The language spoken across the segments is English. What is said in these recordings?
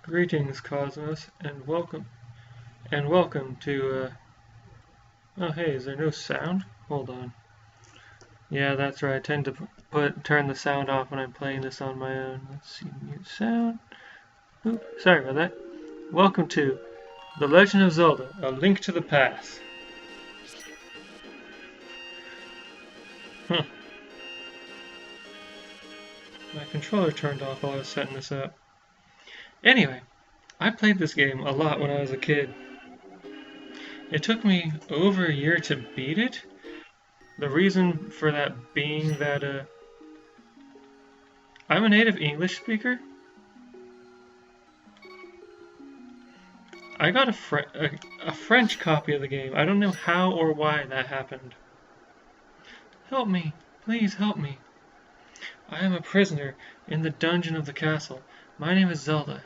Greetings, Cosmos, and welcome to. Oh, hey, is there no sound? Hold on. Yeah, that's right. I tend to turn the sound off when I'm playing this on my own. Let's see, mute sound. Oop, sorry about that. Welcome to The Legend of Zelda: A Link to the Past. Huh. My controller turned off while I was setting this up. Anyway, I played this game a lot when I was a kid. It took me over a year to beat it. The reason for that being that I'm a native English speaker. I got a French copy of the game. I don't know how or why that happened. Help me, please help me. I am a prisoner in the dungeon of the castle. My name is Zelda.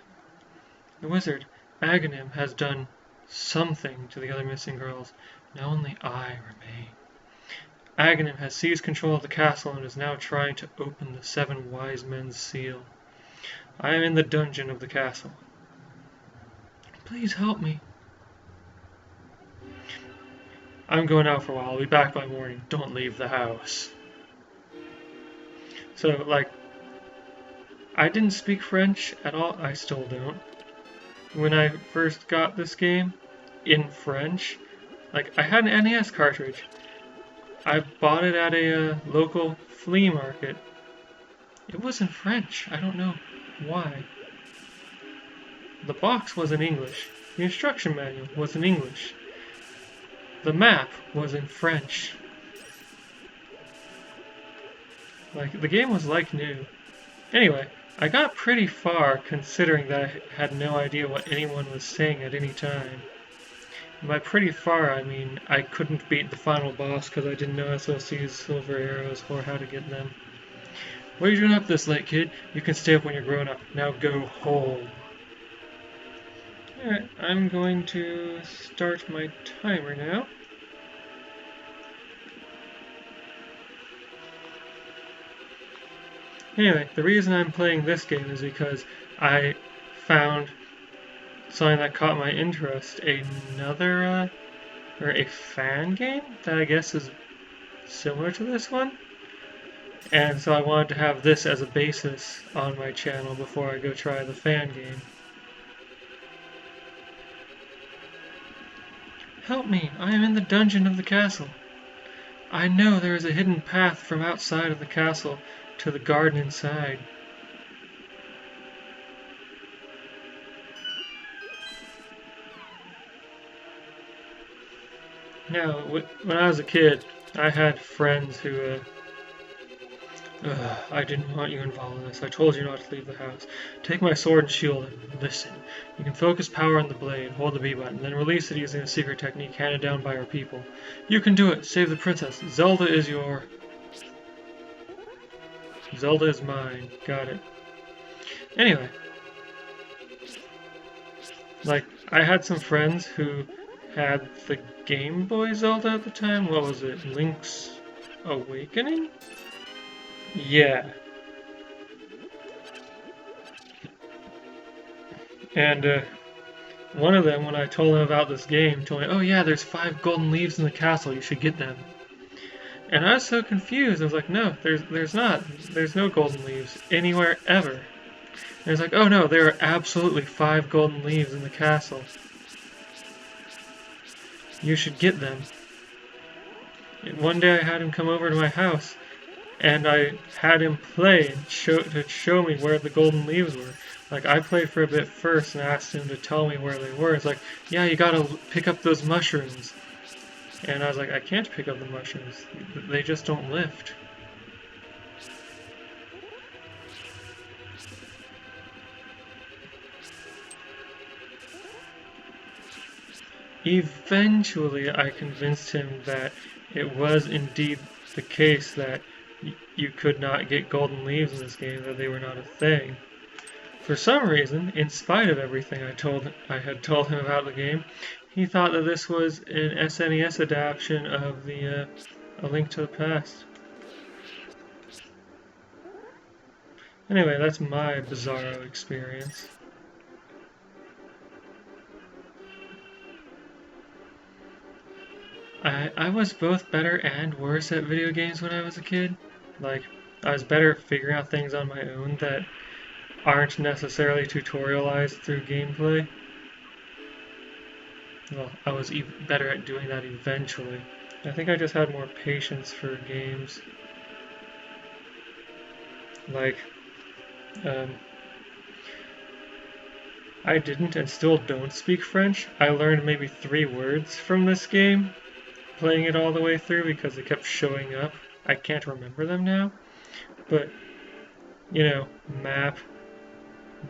The wizard, Aghanim, has done something to the other missing girls. Now only I remain. Aghanim has seized control of the castle and is now trying to open the seven wise men's seal. I am in the dungeon of the castle. Please help me. I'm going out for a while. I'll be back by morning. Don't leave the house. So, I didn't speak French at all. I still don't. When I first got this game in French, I had an NES cartridge. I bought it at a local flea market. It was in French. I don't know why. The box was in English. The instruction manual was in English. The map was in French. The game was new. Anyway, I got pretty far considering that I had no idea what anyone was saying at any time. And by pretty far, I mean I couldn't beat the final boss because I didn't know I was supposed to use silver arrows or how to get them. What are you doing up this late, kid? You can stay up when you're grown up. Now go home. Alright, I'm going to start my timer now. Anyway, the reason I'm playing this game is because I found something that caught my interest. Or a fan game that I guess is similar to this one. And so I wanted to have this as a basis on my channel before I go try the fan game. Help me, I am in the dungeon of the castle. I know there is a hidden path from outside of the castle to the garden inside. Now, when I was a kid, I had friends who, I didn't want you involved in this. I told you not to leave the house. Take my sword and shield and listen. You can focus power on the blade, hold the B button, then release it using a secret technique handed down by our people. You can do it. Save the princess. Zelda is your... Zelda is mine. Got it. Anyway. I had some friends who had the Game Boy Zelda at the time. What was it? Link's Awakening? Yeah. And one of them, when I told him about this game, told me, oh yeah, there's 5 golden leaves in the castle, you should get them. And I was so confused. I was like, no, there's not. There's no golden leaves anywhere ever. And I was like, oh no, there are absolutely 5 golden leaves in the castle. You should get them. And one day I had him come over to my house, and I had him play to show me where the golden leaves were. I played for a bit first and asked him to tell me where they were. It's like, yeah, you gotta pick up those mushrooms. And I was like, I can't pick up the mushrooms. They just don't lift. Eventually, I convinced him that it was indeed the case that you could not get golden leaves in this game, that they were not a thing. For some reason, in spite of everything I had told him about the game, he thought that this was an SNES adaptation of the A Link to the Past. Anyway, that's my Bizarro experience. I was both better and worse at video games when I was a kid. Like, I was better at figuring out things on my own that aren't necessarily tutorialized through gameplay. Well, I was better at doing that eventually. I think I just had more patience for games. Like, um, I didn't and still don't speak French. I learned maybe 3 words from this game, playing it all the way through because they kept showing up. I can't remember them now, but, map,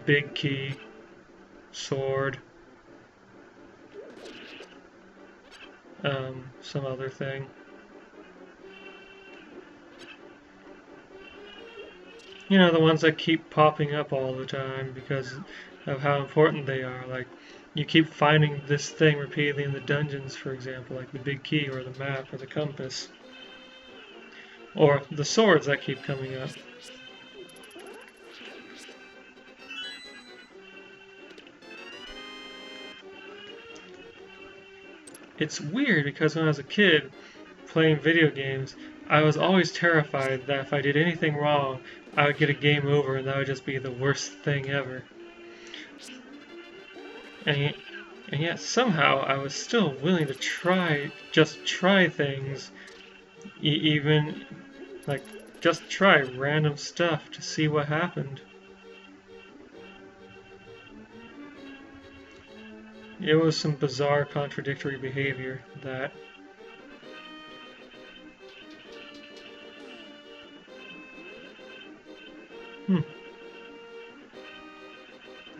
big key, sword, some other thing. The ones that keep popping up all the time because of how important they are. Like, you keep finding this thing repeatedly in the dungeons, for example, like the big key or the map or the compass. Or the swords that keep coming up. It's weird because when I was a kid playing video games, I was always terrified that if I did anything wrong, I would get a game over and that would just be the worst thing ever. And yet somehow I was still willing to just try things, even, like, just try random stuff to see what happened. It was some bizarre contradictory behavior that...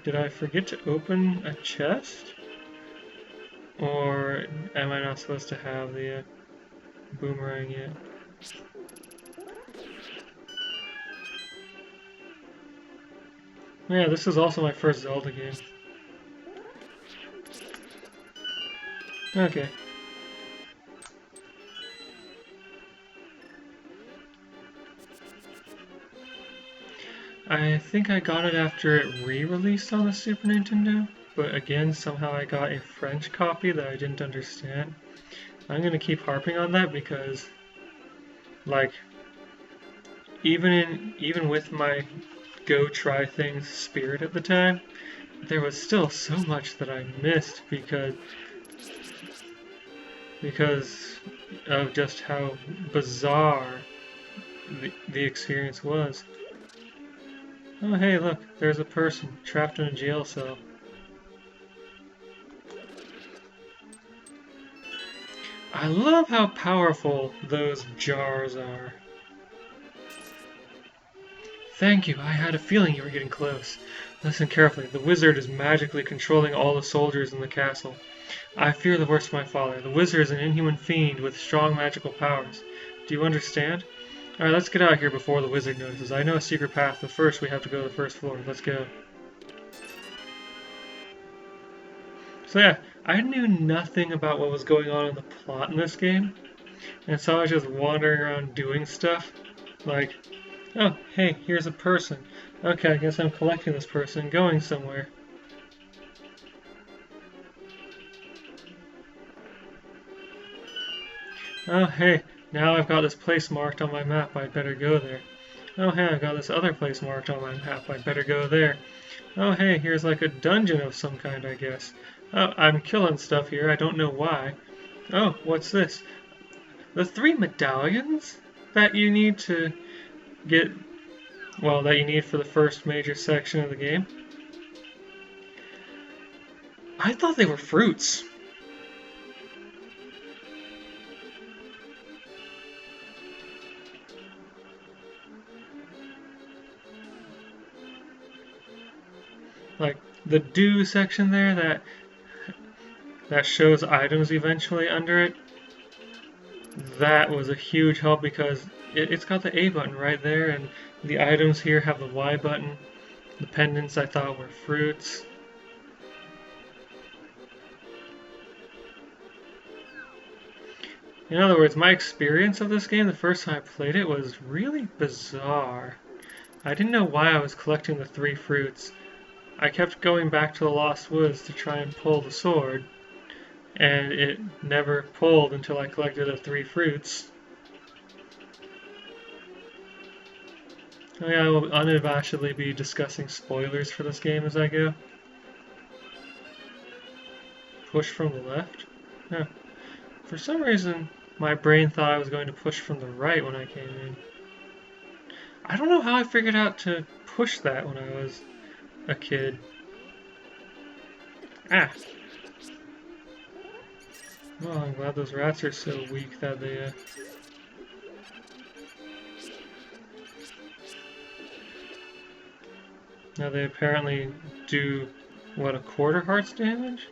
Did I forget to open a chest? Or am I not supposed to have the boomerang yet? Yeah, this is also my first Zelda game. Okay. I think I got it after it re-released on the Super Nintendo, but again, somehow I got a French copy that I didn't understand. I'm gonna keep harping on that because, like, even with my go try things spirit at the time, there was still so much that I missed because of just how bizarre the experience was. Oh hey, look, there's a person trapped in a jail cell. I love how powerful those jars are. Thank you, I had a feeling you were getting close. Listen carefully, the wizard is magically controlling all the soldiers in the castle. I fear the worst for my father. The wizard is an inhuman fiend with strong magical powers. Do you understand? Alright, let's get out of here before the wizard notices. I know a secret path, but first we have to go to the first floor. Let's go. So yeah, I knew nothing about what was going on in the plot in this game. And so I was just wandering around doing stuff. Like, oh, hey, here's a person. Okay, I guess I'm collecting this person, going somewhere. Oh, hey, now I've got this place marked on my map, I'd better go there. Oh, hey, I've got this other place marked on my map, I'd better go there. Oh, hey, here's like a dungeon of some kind, I guess. Oh, I'm killing stuff here, I don't know why. Oh, what's this? The 3 medallions that you need to get, well, that you need for the first major section of the game. I thought they were fruits. Like, the do section there that shows items eventually under it, that was a huge help because it's got the A button right there, and the items here have the Y button. The pendants I thought were fruits. In other words, my experience of this game the first time I played it was really bizarre. I didn't know why I was collecting the 3 fruits. I kept going back to the Lost Woods to try and pull the sword, and it never pulled until I collected the 3 fruits. Oh yeah, I will unabashedly be discussing spoilers for this game as I go. Push from the left? Huh. For some reason, my brain thought I was going to push from the right when I came in. I don't know how I figured out to push that when I was a kid. Ah! Well, I'm glad those rats are so weak that they, now they apparently do, what, a quarter heart's damage?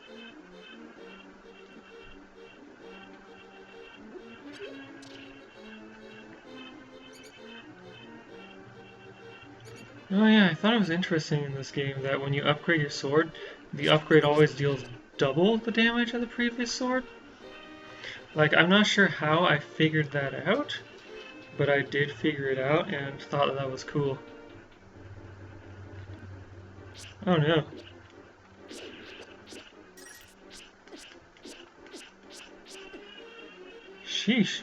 Oh yeah, I thought it was interesting in this game that when you upgrade your sword, the upgrade always deals double the damage of the previous sword. Like, I'm not sure how I figured that out, but I did figure it out and thought that was cool. Oh no. Sheesh.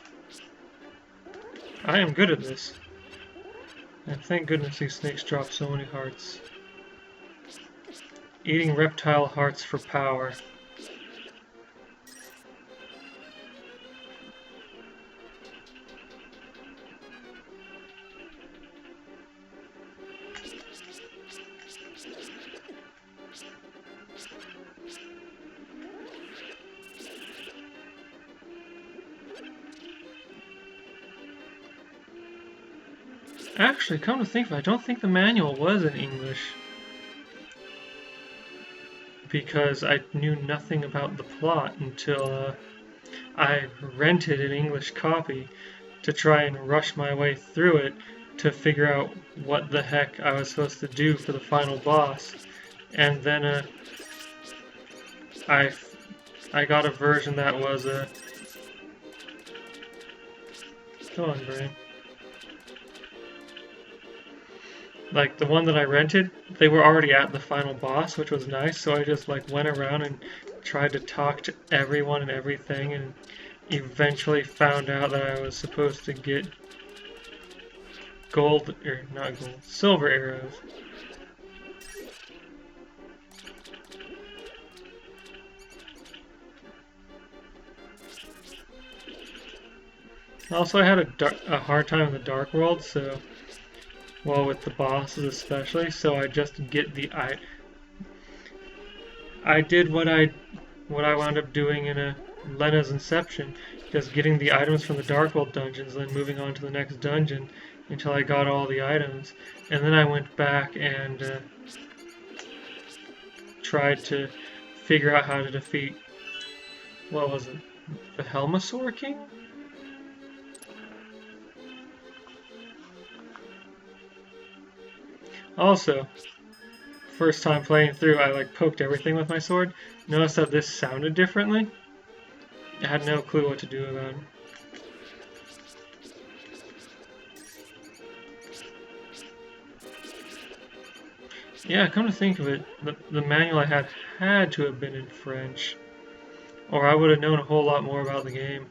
I am good at this. And thank goodness these snakes drop so many hearts. Eating reptile hearts for power. Actually, come to think of it, I don't think the manual was in English. Because I knew nothing about the plot until I rented an English copy to try and rush my way through it to figure out what the heck I was supposed to do for the final boss. And then I got a version that was Go on, brain. Like the one that I rented, they were already at the final boss, which was nice. So I just like went around and tried to talk to everyone and everything, and eventually found out that I was supposed to get silver arrows. Also, I had a hard time in the Dark World, so, well, with the bosses especially, so I just get I did what I wound up doing in Lena's Inception, just getting the items from the Dark World dungeons, then moving on to the next dungeon until I got all the items, and then I went back and tried to figure out how to defeat, what was it, the Helmasaur King? Also, first time playing through, I like poked everything with my sword. Noticed that this sounded differently. I had no clue what to do about it. Yeah, come to think of it, the manual I had to have been in French, or I would have known a whole lot more about the game.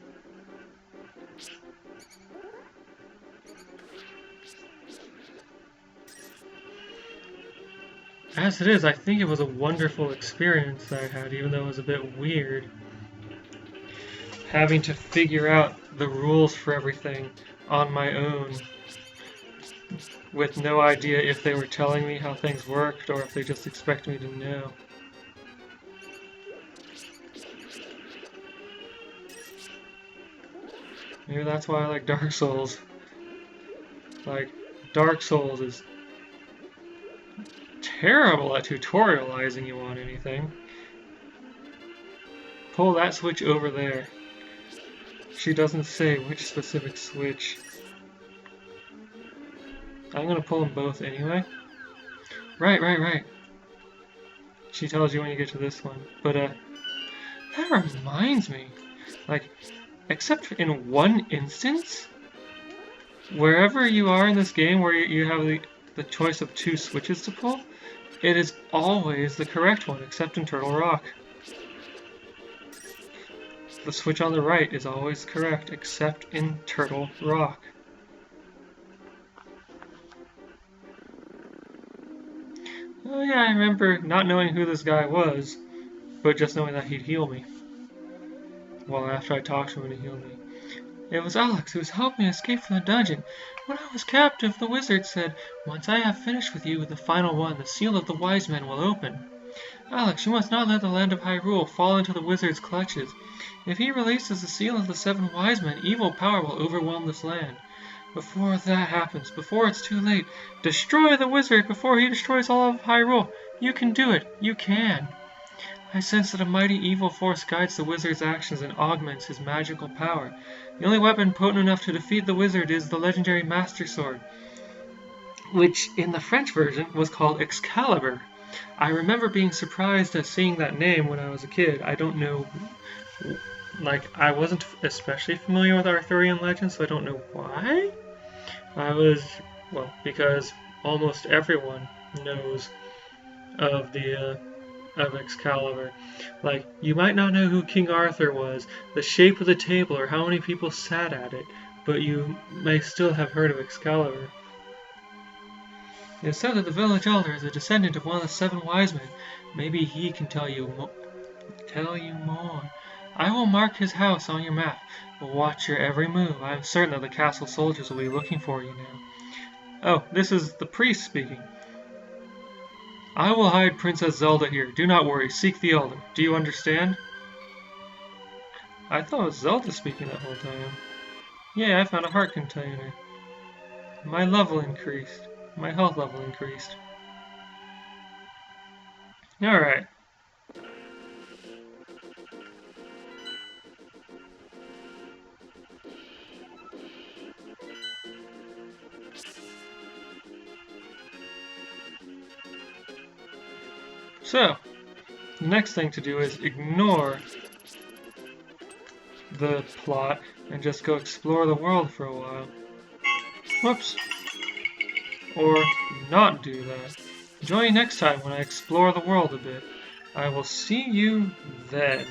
As it is, I think it was a wonderful experience that I had, even though it was a bit weird. Having to figure out the rules for everything on my own, with no idea if they were telling me how things worked or if they just expect me to know. Maybe that's why I like Dark Souls. Like, Dark Souls is terrible at tutorializing you on anything. Pull that switch over there. She doesn't say which specific switch. I'm gonna pull them both anyway. Right. She tells you when you get to this one. But, that reminds me. Like, except in one instance, wherever you are in this game where you have the choice of 2 switches to pull, it is always the correct one, except in Turtle Rock. The switch on the right is always correct, except in Turtle Rock. Oh yeah, I remember not knowing who this guy was, but just knowing that he'd heal me. Well, after I talked to him and he healed me. It was Alex who was helping me escape from the dungeon. When I was captive, the wizard said, "Once I have finished with you, the final one, the seal of the wise men will open." Alex, you must not let the land of Hyrule fall into the wizard's clutches. If he releases the seal of the 7 wise men, evil power will overwhelm this land. Before that happens, before it's too late, destroy the wizard before he destroys all of Hyrule. You can do it. You can. I sense that a mighty evil force guides the wizard's actions and augments his magical power. The only weapon potent enough to defeat the wizard is the legendary Master Sword, which in the French version was called Excalibur. I remember being surprised at seeing that name when I was a kid. I don't know, I wasn't especially familiar with Arthurian legends, so I don't know why. Because almost everyone knows of of Excalibur. You might not know who King Arthur was, the shape of the table, or how many people sat at it, but you may still have heard of Excalibur. It is said that the village elder is a descendant of one of the 7 wise men. Maybe he can tell you more. I will mark his house on your map. Watch your every move. I am certain that the castle soldiers will be looking for you now. Oh, this is the priest speaking. I will hide Princess Zelda here. Do not worry. Seek the elder. Do you understand? I thought it was Zelda speaking that whole time. Yeah, I found a heart container. My level increased. My health level increased. Alright. So, the next thing to do is ignore the plot and just go explore the world for a while. Whoops. Or not do that. Join me next time when I explore the world a bit. I will see you then.